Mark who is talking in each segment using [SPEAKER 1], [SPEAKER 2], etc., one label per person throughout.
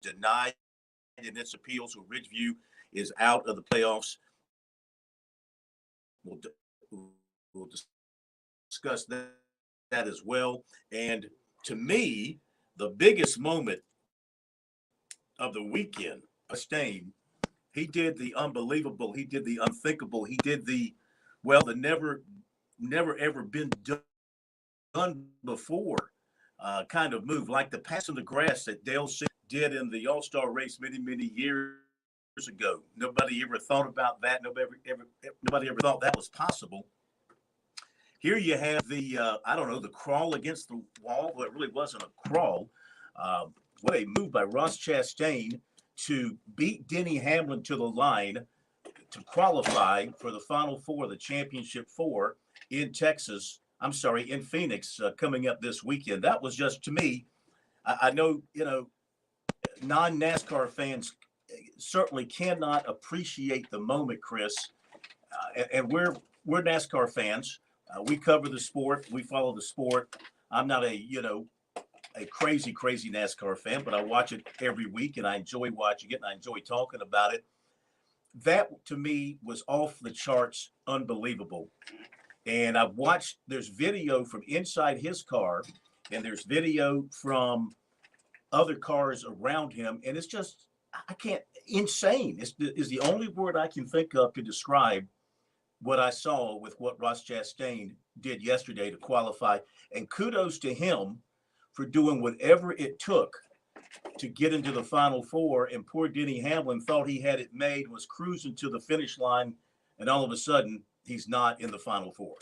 [SPEAKER 1] denied in its appeal, so Ridgeview is out of the playoffs. We'll discuss that as well. And to me, the biggest moment of the weekend, Stain, he did the unbelievable, he did the unthinkable, he did the never ever been done before kind of move, like the pass in the grass that Dale did in the All-Star race many years ago. Nobody ever thought about that. Nobody ever thought that was possible. Here you have I don't know, the crawl against the wall. Well, it really wasn't a crawl. What a move by Ross Chastain to beat Denny Hamlin to the line to qualify for the Final Four, the Championship Four in in Phoenix, coming up this weekend. That was just, to me, I know, non-NASCAR fans certainly cannot appreciate the moment, Chris. And we're NASCAR fans. We cover the sport. We follow the sport. I'm not a crazy NASCAR fan, but I watch it every week and I enjoy watching it and I enjoy talking about it. That to me was off the charts, unbelievable. And I've watched, there's video from inside his car and there's video from other cars around him. And it's just, I can't, insane is the only word I can think of to describe what I saw with what Ross Chastain did yesterday to qualify. And kudos to him for doing whatever it took to get into the Final Four. And poor Denny Hamlin thought he had it made, was cruising to the finish line, and all of a sudden, he's not in the Final Four.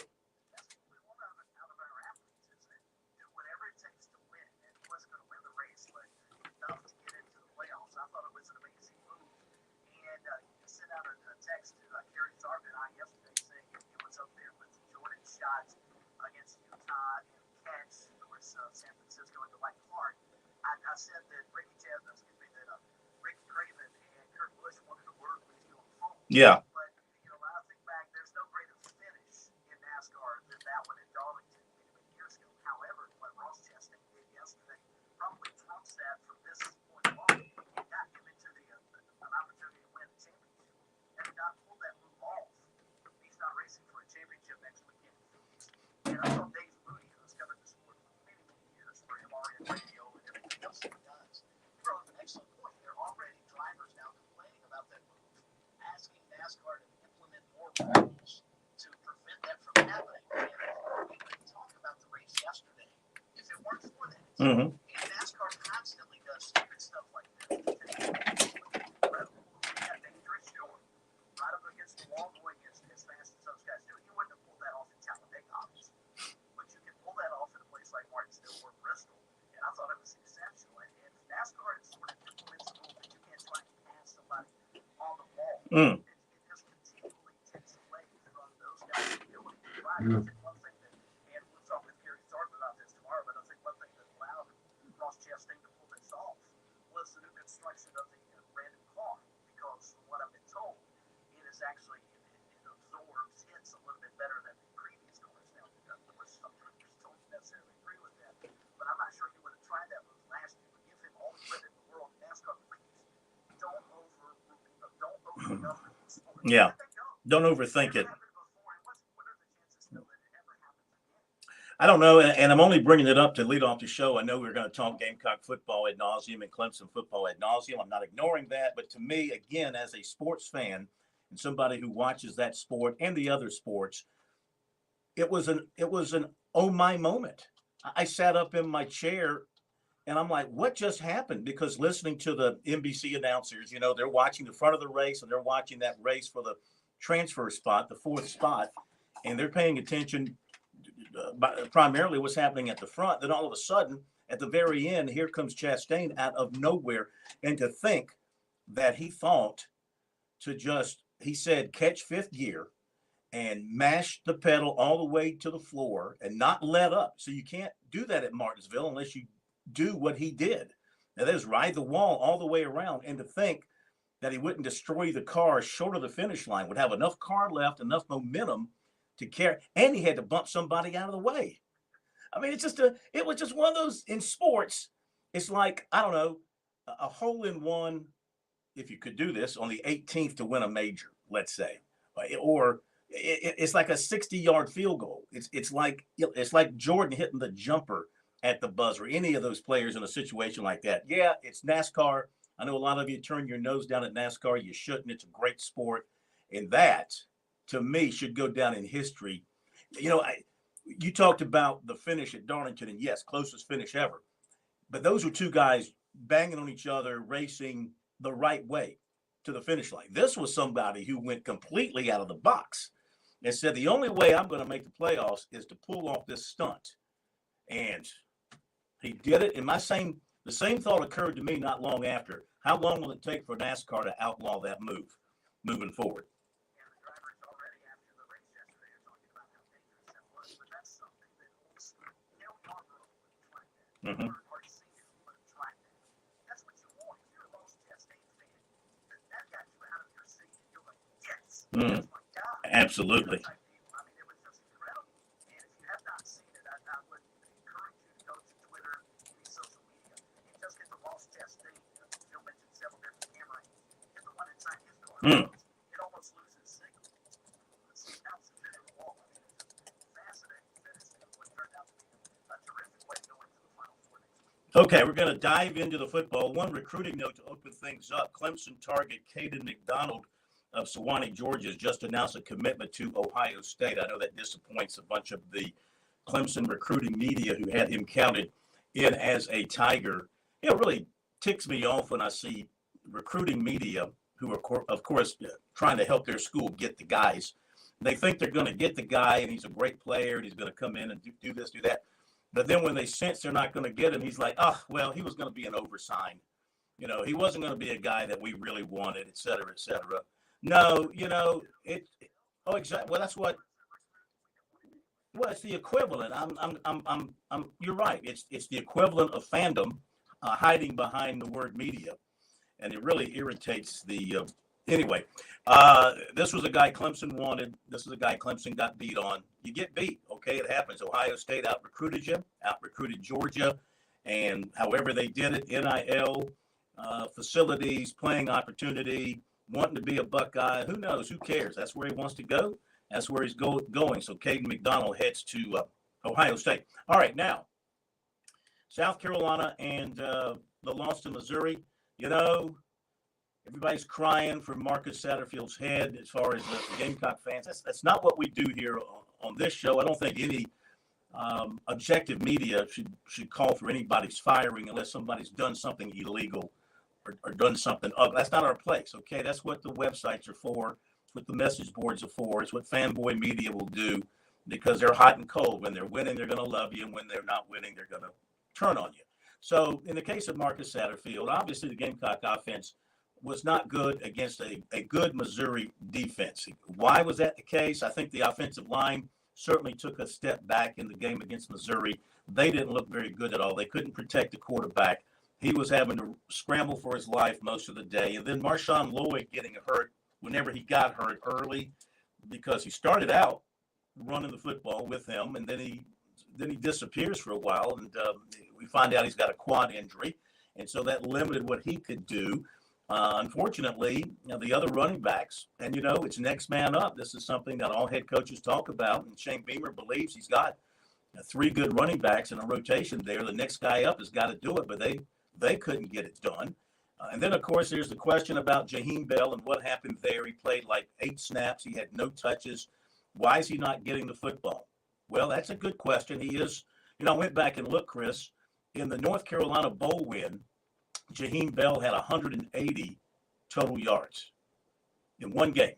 [SPEAKER 2] Against Utah and catch, of course, San Francisco into White Clark. I said that Ricky Craven and Kurt Busch wanted to work with you on the phone.
[SPEAKER 1] Yeah.
[SPEAKER 2] But, when I think back, there's no greater finish in NASCAR than that one in Darlington many years ago. However, what Ross Chastain did yesterday probably trumps that from this point on. It got him into an opportunity to win the championship. And not pull that move off. He's not racing for a championship next weekend. And I thought Dave Mooney, who's covered the sport for many years for MRN Radio and everything else he does, brought up an excellent point. There are already drivers now complaining about that move, asking NASCAR to implement more rules to prevent that from happening. And we couldn't talk about the race yesterday if it weren't for that.
[SPEAKER 1] Mm-hmm.
[SPEAKER 2] And NASCAR constantly does stupid stuff like that. Incredible. We got dangerous short right up against the wall going as fast as those guys do. You wouldn't have pulled that off in Talladega, obviously. But you can pull that off in a place like Martinsville or Bristol. And I thought it was exceptional. And NASCAR is sort of implements the rule that you can't try and pass somebody on the wall. It just continually takes away from those guys' ability to drive. I think one thing that, and we'll talk with Gary Thornton about this tomorrow, but I think one thing that allowed Ross Chastain to pull this off was the new construction of the random car. Because from what I've been told, it is actually, it absorbs hits a little bit better than the previous cars. Now, of course, some drivers don't necessarily agree with that, but I'm not sure he would have tried that move last year. But give him all the credit in the world. NASCAR, please don't overthink the sport.
[SPEAKER 1] Yeah. Don't overthink it. I don't know, and I'm only bringing it up to lead off the show. I know we're going to talk Gamecock football ad nauseum and Clemson football ad nauseum. I'm not ignoring that, but to me, again, as a sports fan and somebody who watches that sport and the other sports, it was an oh my moment. I sat up in my chair and I'm like, what just happened? Because listening to the NBC announcers, they're watching the front of the race and they're watching that race for the transfer spot, the fourth spot, and they're paying attention primarily what's happening at the front. Then all of a sudden, at the very end, here comes Chastain out of nowhere. And to think that he thought he said, catch fifth gear and mash the pedal all the way to the floor and not let up. So you can't do that at Martinsville unless you do what he did. Now, that is ride the wall all the way around. And to think that he wouldn't destroy the car short of the finish line, would have enough car left, enough momentum to carry, and he had to bump somebody out of the way. I mean, it was just one of those in sports. It's like, I don't know, a hole-in-one, if you could do this, on the 18th to win a major, let's say, or it's like a 60-yard field goal. It's like Jordan hitting the jumper at the buzzer. Any of those players in a situation like that. Yeah, it's NASCAR. I know a lot of you turn your nose down at NASCAR. You shouldn't. It's a great sport, and that, to me, should go down in history. You talked about the finish at Darlington, and yes, closest finish ever. But those were two guys banging on each other, racing the right way to the finish line. This was somebody who went completely out of the box and said, the only way I'm going to make the playoffs is to pull off this stunt. And he did it. And the same thought occurred to me not long after. How long will it take for NASCAR to outlaw that move moving forward? Mm-hmm. Mm, absolutely. Mm. Okay, we're going to dive into the football. One recruiting note to open things up. Clemson target Caden McDonald of Sewanee, Georgia, has just announced a commitment to Ohio State. I know that disappoints a bunch of the Clemson recruiting media who had him counted in as a Tiger. It really ticks me off when I see recruiting media who are, of course, trying to help their school get the guys. They think they're going to get the guy, and he's a great player, and he's going to come in and do this, do that. But then when they sense they're not going to get him, he's like, oh, well, he was going to be an oversign. He wasn't going to be a guy that we really wanted, et cetera, et cetera. No, exactly. Well, that's what. Well, it's the equivalent. You're right. It's the equivalent of fandom hiding behind the word media, and it really irritates the. Anyway, this was a guy Clemson wanted. This is a guy Clemson got beat on. You get beat, okay? It happens. Ohio State out-recruited you, out-recruited Georgia, and however they did it, NIL, facilities, playing opportunity, wanting to be a Buckeye. Who knows? Who cares? That's where he wants to go. That's where he's going. So Caden McDonald heads to Ohio State. All right, now, South Carolina and the loss to Missouri, everybody's crying for Marcus Satterfield's head as far as the Gamecock fans. That's not what we do here on this show. I don't think any objective media should call for anybody's firing unless somebody's done something illegal or done something ugly. That's not our place, okay? That's what the websites are for. It's what the message boards are for. It's what fanboy media will do because they're hot and cold. When they're winning, they're going to love you. And when they're not winning, they're going to turn on you. So in the case of Marcus Satterfield, obviously the Gamecock offense was not good against a good Missouri defense. Why was that the case? I think the offensive line certainly took a step back in the game against Missouri. They didn't look very good at all. They couldn't protect the quarterback. He was having to scramble for his life most of the day. And then Marshawn Lloyd getting hurt whenever he got hurt early because he started out running the football with him, and then he disappears for a while, and we find out he's got a quad injury, and so that limited what he could do. Unfortunately, the other running backs, and it's next man up. This is something that all head coaches talk about, and Shane Beamer believes he's got 3 good running backs in a rotation there. The next guy up has got to do it, but they couldn't get it done. And then, of course, there's the question about Jaheim Bell and what happened there. He played like 8 snaps. He had no touches. Why is he not getting the football? Well, that's a good question. He is, I went back and looked, Chris, in the North Carolina Bowl win, Jaheim Bell had 180 total yards in one game.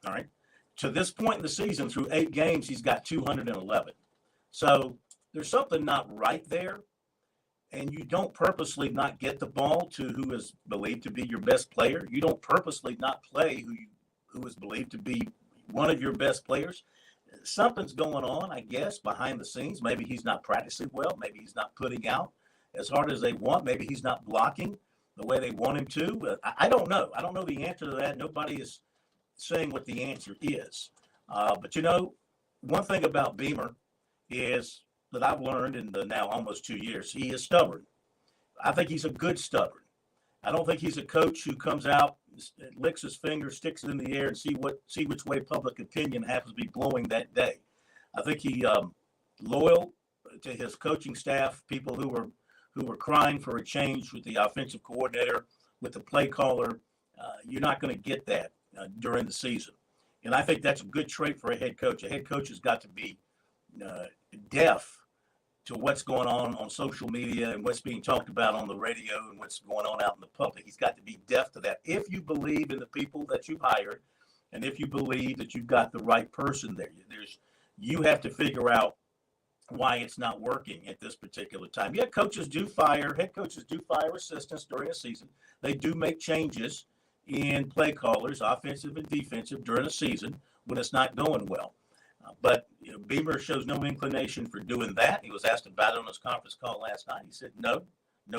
[SPEAKER 1] All right. To this point in the season, through 8 games, he's got 211. So there's something not right there. And you don't purposely not get the ball to who is believed to be your best player. You don't purposely not play who is believed to be one of your best players. Something's going on, I guess, behind the scenes. Maybe he's not practicing well. Maybe he's not putting out as hard as they want. Maybe he's not blocking the way they want him to. I don't know. I don't know the answer to that. Nobody is saying what the answer is. But, one thing about Beamer is that I've learned in the now almost 2 years, he is stubborn. I think he's a good stubborn. I don't think he's a coach who comes out, licks his finger, sticks it in the air, and see which way public opinion happens to be blowing that day. I think he loyal to his coaching staff, people who were crying for a change with the offensive coordinator, with the play caller. You're not going to get that during the season. And I think that's a good trait for a head coach. A head coach has got to be deaf to what's going on social media and what's being talked about on the radio and what's going on out in the public. He's got to be deaf to that. If you believe in the people that you've hired, and if you believe that you've got the right person there, you have to figure out why it's not working at this particular time. Yeah, head coaches do fire assistants during a season. They do make changes in play callers, offensive and defensive, during a season when it's not going well. But Beamer shows no inclination for doing that. He was asked about it on his conference call last night. He said no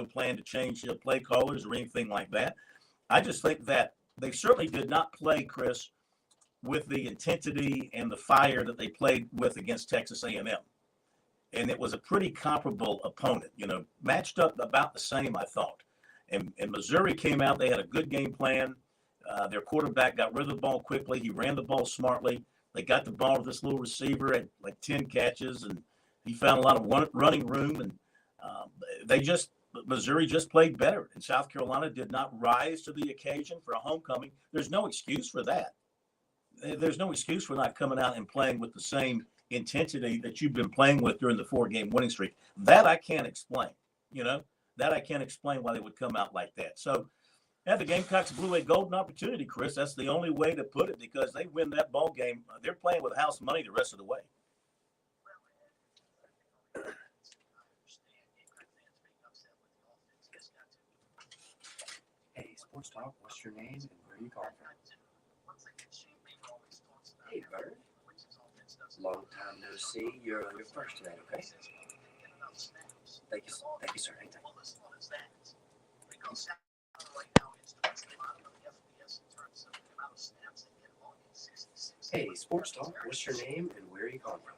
[SPEAKER 1] plan to change play callers or anything like that. I just think that they certainly did not play, Chris, with the intensity and the fire that they played with against Texas A&M. And it was a pretty comparable opponent, matched up about the same, I thought. And Missouri came out. They had a good game plan. Their quarterback got rid of the ball quickly. He ran the ball smartly. They got the ball to this little receiver at like 10 catches, and he found a lot of running room. And Missouri just played better. And South Carolina did not rise to the occasion for a homecoming. There's no excuse for that. There's no excuse for not coming out and playing with the same intensity that you've been playing with during the 4-game winning streak. That I can't explain. That I can't explain why they would come out like that. So, the Gamecocks blew a golden opportunity, Chris. That's the only way to put it, because they win that ball game. They're playing with house money the rest of the way.
[SPEAKER 3] Hey, Sports Talk, what's your name and where are you calling from? Hey, Bird. Long time no see. You're first today, okay? Thank you, sir. Hey, Sports Talk, what's your name and where are you calling from?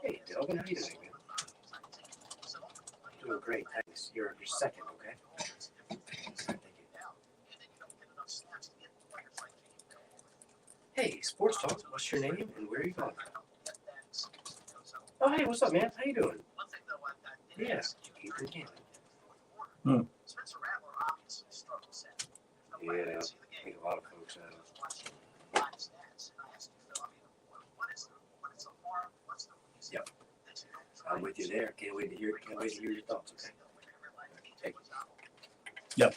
[SPEAKER 3] Hey, Delvin, how you doing, man? Doing great, thanks. You're second, okay? Thank you. Hey, Sports Talk, what's your name and where are you calling from? Oh, hey, what's up, man? How you doing? Yeah, Ethan Cannon. Yeah, I think a lot of folks Yep. I'm with you there. Can't wait to hear your thoughts, okay? Take it.
[SPEAKER 1] Yep.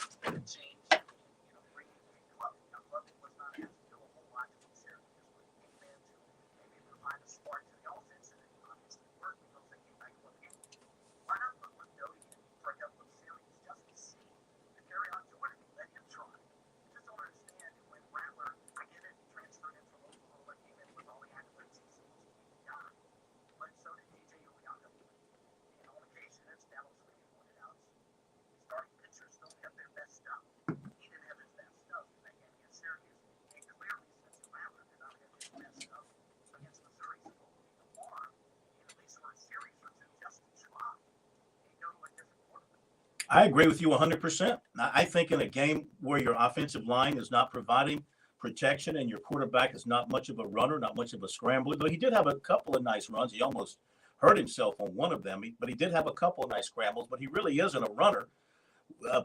[SPEAKER 1] I agree with you 100%. I think in a game where your offensive line is not providing protection and your quarterback is not much of a runner, not much of a scrambler, though he did have a couple of nice runs. He almost hurt himself on one of them, but he did have a couple of nice scrambles, but he really isn't a runner.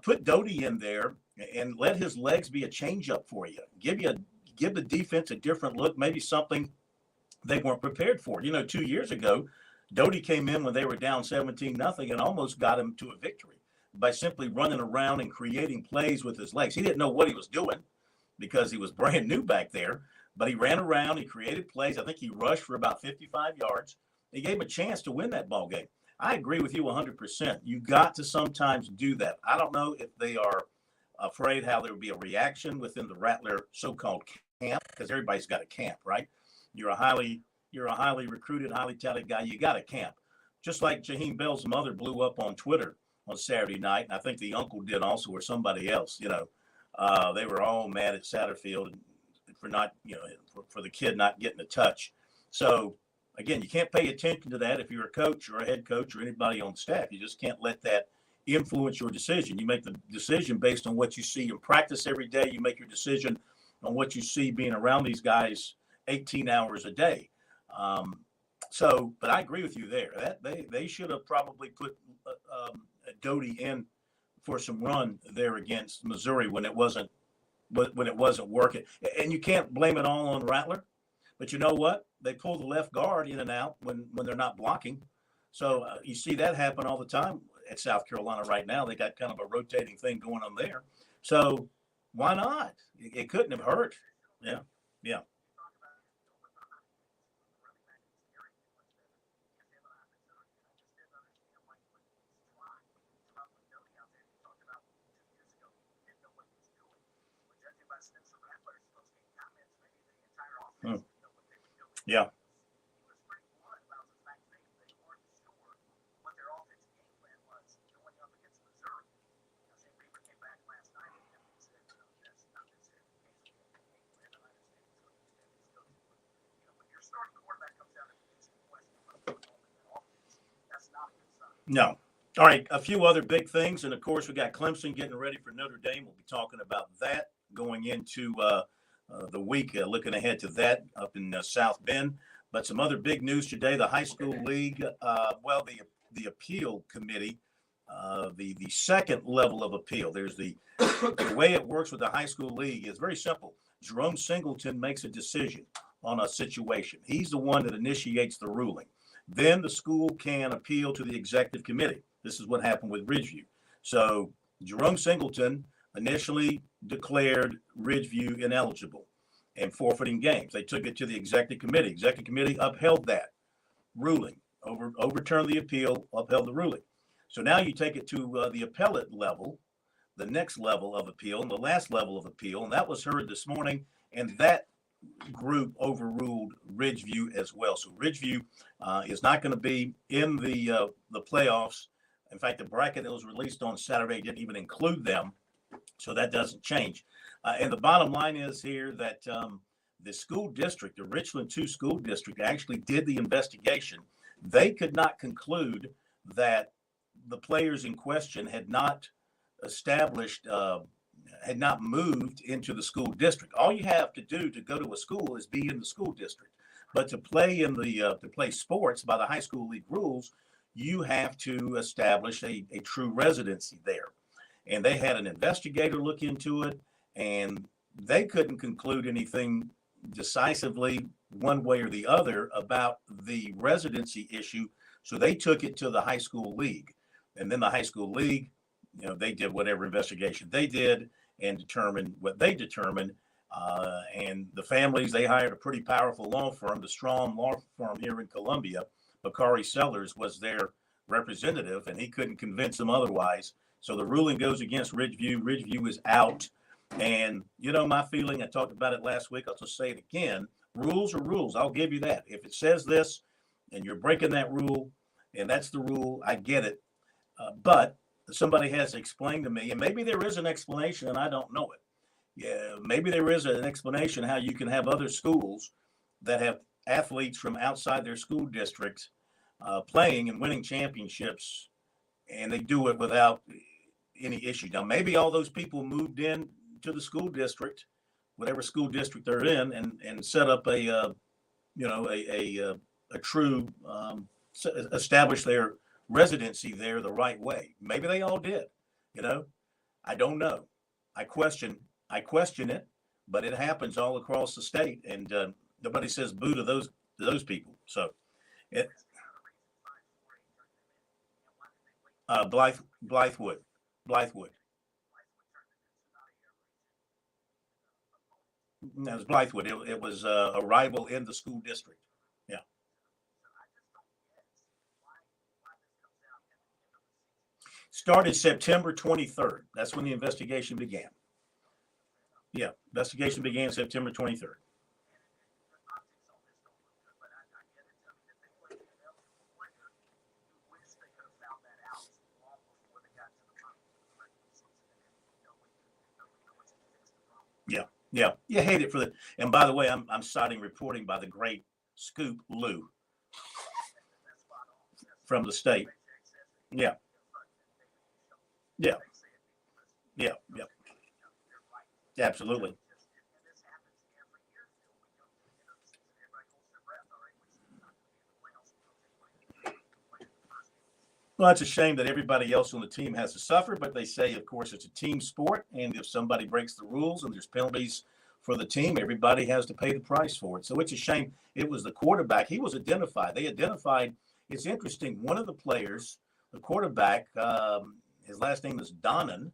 [SPEAKER 1] Put Doty in there and let his legs be a changeup for you. Give the defense a different look, maybe something they weren't prepared for. 2 years ago, Doty came in when they were down 17-0 and almost got him to a victory by simply running around and creating plays with his legs. He didn't know what he was doing because he was brand new back there, but he ran around, he created plays. I think he rushed for about 55 yards. He gave him a chance to win that ball game. I agree with you 100%. You got to sometimes do that. I don't know if they are afraid how there would be a reaction within the Rattler so-called camp, because everybody's got a camp, right? You're a highly recruited, highly talented guy. You got a camp. Just like Jaheim Bell's mother blew up on Twitter on Saturday night, and I think the uncle did also, or somebody else. They were all mad at Satterfield for not, for the kid not getting a touch. So again, you can't pay attention to that if you're a coach or a head coach or anybody on staff. You just can't let that influence your decision. You make the decision based on what you see in practice every day. You make your decision on what you see being around these guys 18 hours a day. But I agree with you there. That they should have probably put Doty in for some run there against Missouri when it wasn't working. And you can't blame it all on Rattler. But you know what? They pull the left guard in and out when they're not blocking. So you see that happen all the time at South Carolina right now. They got kind of a rotating thing going on there. So why not? It couldn't have hurt. Yeah. Yeah. Yeah. No. All right. A few other big things. And of course, we got Clemson getting ready for Notre Dame. We'll be talking about that going into the week, looking ahead to that up in South Bend. But some other big news today: the high school league, the appeal committee, the second level of appeal. There's the way it works with the high school league is very simple. Jerome Singleton makes a decision on a situation. He's the one that initiates the ruling. Then the school can appeal to the executive committee. This is what happened with Ridgeview. So Jerome Singleton initially declared Ridgeview ineligible and forfeiting games. They took it to the executive committee. Executive committee upheld that ruling, overturned the appeal, upheld the ruling. So now you take it to the appellate level, the next level of appeal, and the last level of appeal, and that was heard this morning, and that group overruled Ridgeview as well. So Ridgeview is not going to be in the playoffs. In fact, the bracket that was released on Saturday didn't even include them, so that doesn't change. And the bottom line is here that the school district, the Richland 2 school district, actually did the investigation. They could not conclude that the players in question had not established had not moved into the school district. All you have to do to go to a school is be in the school district. But to play in the to play sports by the high school league rules, you have to establish a true residency there. And they had an investigator look into it, and they couldn't conclude anything decisively one way or the other about the residency issue. So they took it to the high school league. And then the high school league, they did whatever investigation they did and determined what they determined. And the families, they hired a pretty powerful law firm, the Strong Law Firm here in Columbia. Bakari Sellers was their representative, and he couldn't convince them otherwise. So the ruling goes against Ridgeview. Ridgeview is out. And, my feeling, I talked about it last week. I'll just say it again. Rules are rules. I'll give you that. If it says this and you're breaking that rule, and that's the rule, I get it. But somebody has explained to me, and maybe there is an explanation and I don't know it. Yeah, maybe there is an explanation how you can have other schools that have athletes from outside their school districts playing and winning championships, and they do it without any issue. Now, maybe all those people moved in to the school district, whatever school district they're in, and set up a true establish their residency there the right way. Maybe they all did. I don't know. I question it, but it happens all across the state, and nobody says boo to those people. So, Blythewood. That was Blythewood. It was a rival in the school district. Yeah. Started September 23rd. That's when the investigation began. Yeah, investigation began September 23rd. Yeah, you hate it for the. And by the way, I'm citing reporting by the great Scoop Lou from the state. Yeah. Yeah. Yeah. Yeah. Absolutely. Well, it's a shame that everybody else on the team has to suffer, but they say, of course, it's a team sport, and if somebody breaks the rules and there's penalties for the team, everybody has to pay the price for it. So it's a shame. It was the quarterback. He was identified. They identified. It's interesting. One of the players, the quarterback, his last name is Donnan.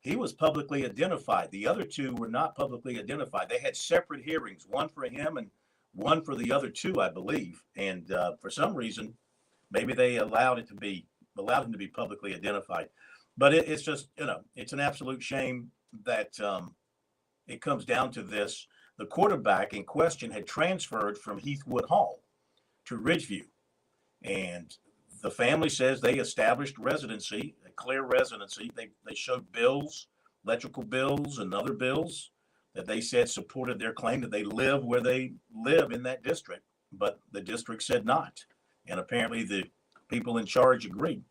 [SPEAKER 1] He was publicly identified. The other two were not publicly identified. They had separate hearings, one for him and one for the other two, I believe. And for some reason, maybe they allowed him to be publicly identified. But it's just, it's an absolute shame that it comes down to this. The quarterback in question had transferred from Heathwood Hall to Ridgeview. And the family says they established residency, a clear residency. They showed bills, electrical bills and other bills that they said supported their claim that they live where they live in that district. But the district said not. And apparently the people in charge agreed.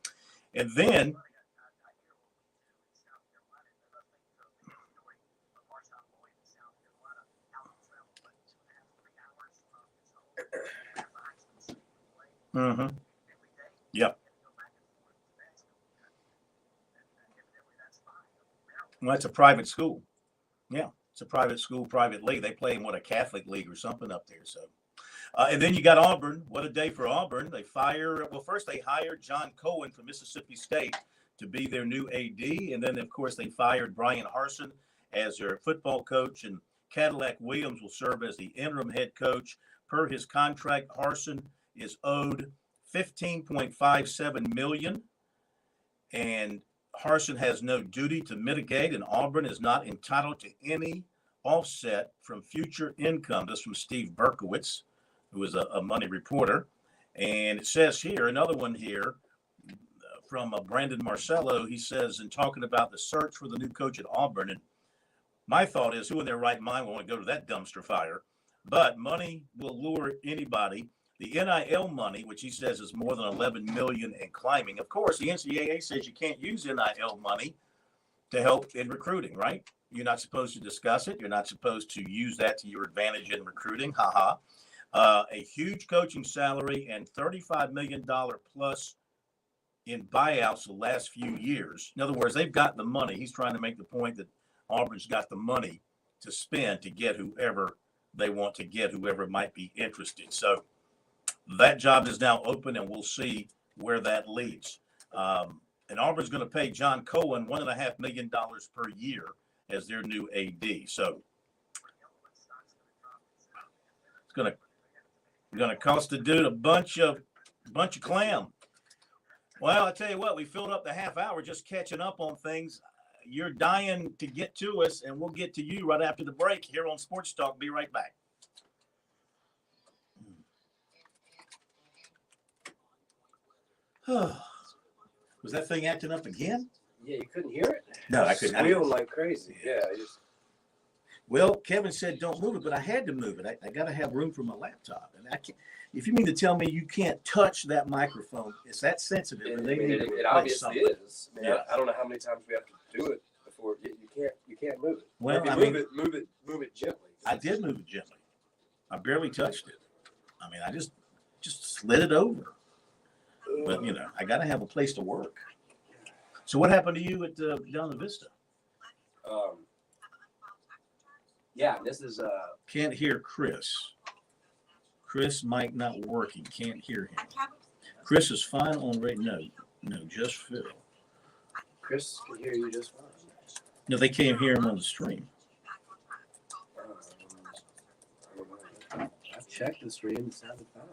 [SPEAKER 1] And then yep. Well, it's a private school. Yeah, it's a private school, private league. They play in a Catholic league or something up there. So, and then you got Auburn. What a day for Auburn. First they hired John Cohen from Mississippi State to be their new AD. And then, of course, they fired Brian Harsin as their football coach. And Cadillac Williams will serve as the interim head coach. Per his contract, Harsin is owed $15.57 million. And Harsin has no duty to mitigate, and Auburn is not entitled to any offset from future income. This from Steve Berkowitz, who is a money reporter. And it says here, another one here from Brandon Marcello. He says, in talking about the search for the new coach at Auburn, and my thought is, who in their right mind will want to go to that dumpster fire? But money will lure anybody. The NIL money, which he says is more than $11 million and climbing. Of course, the NCAA says you can't use NIL money to help in recruiting, right? You're not supposed to discuss it. You're not supposed to use that to your advantage in recruiting. A huge coaching salary and $35 million plus in buyouts the last few years. In other words, they've got the money. He's trying to make the point that Auburn's got the money to spend to get whoever they want to get, whoever might be interested. So that job is now open, and we'll see where that leads. And Auburn's going to pay John Cohen $1.5 million per year as their new AD. So it's going to cost the dude a bunch of clam. Well, I tell you what, we filled up the half hour just catching up on things. You're dying to get to us, and we'll get to you right after the break here on Sports Talk. Be right back. Was that thing acting up again?
[SPEAKER 3] Yeah, you couldn't hear it?
[SPEAKER 1] No, I couldn't.
[SPEAKER 3] Squealing like crazy. Yeah.
[SPEAKER 1] Well, Kevin said don't move it, but I had to move it. I got to have room for my laptop. And I can't. If you mean to tell me you can't touch that microphone, it's that sensitive.
[SPEAKER 3] It obviously
[SPEAKER 1] something.
[SPEAKER 3] is. I I don't know how many times we have to do it before you can't move it.
[SPEAKER 1] Well,
[SPEAKER 3] move it gently.
[SPEAKER 1] I did move it gently. I barely touched it. I mean, I just slid it over. But I got to have a place to work. So what happened to you at down the Vista?
[SPEAKER 3] Yeah, this is
[SPEAKER 1] Can't hear Chris. Chris mic not working. Can't hear him. Chris is fine on radio. No, just Phil.
[SPEAKER 3] Chris can hear you just fine.
[SPEAKER 1] No, they can't hear him on the stream.
[SPEAKER 3] I've checked the stream. It sounded fine.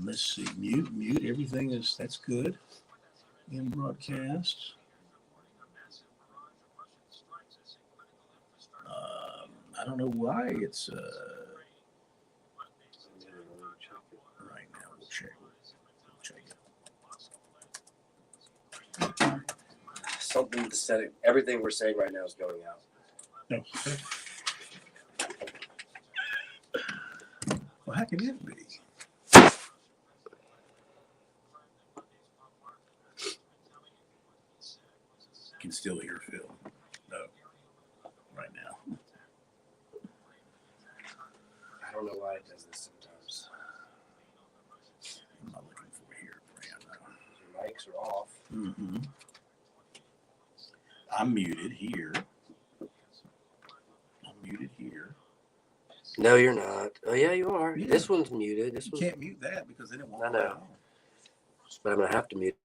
[SPEAKER 1] Let's see. Mute. Everything that's good. In broadcast. I don't know why it's right now. We'll check it.
[SPEAKER 3] Something to set it. Everything we're saying right now is going out.
[SPEAKER 1] No. Well, how can it be? can still hear Phil. No, right now.
[SPEAKER 3] I don't know why it does this sometimes.
[SPEAKER 1] I'm not looking for here, Fran.
[SPEAKER 3] Your mics are off.
[SPEAKER 1] Mm-hmm. I'm muted here.
[SPEAKER 3] No, you're not. Oh, yeah, you are.
[SPEAKER 1] Yeah.
[SPEAKER 3] This one's muted.
[SPEAKER 1] You can't mute that because then it won't.
[SPEAKER 3] I know. But I'm going to have to mute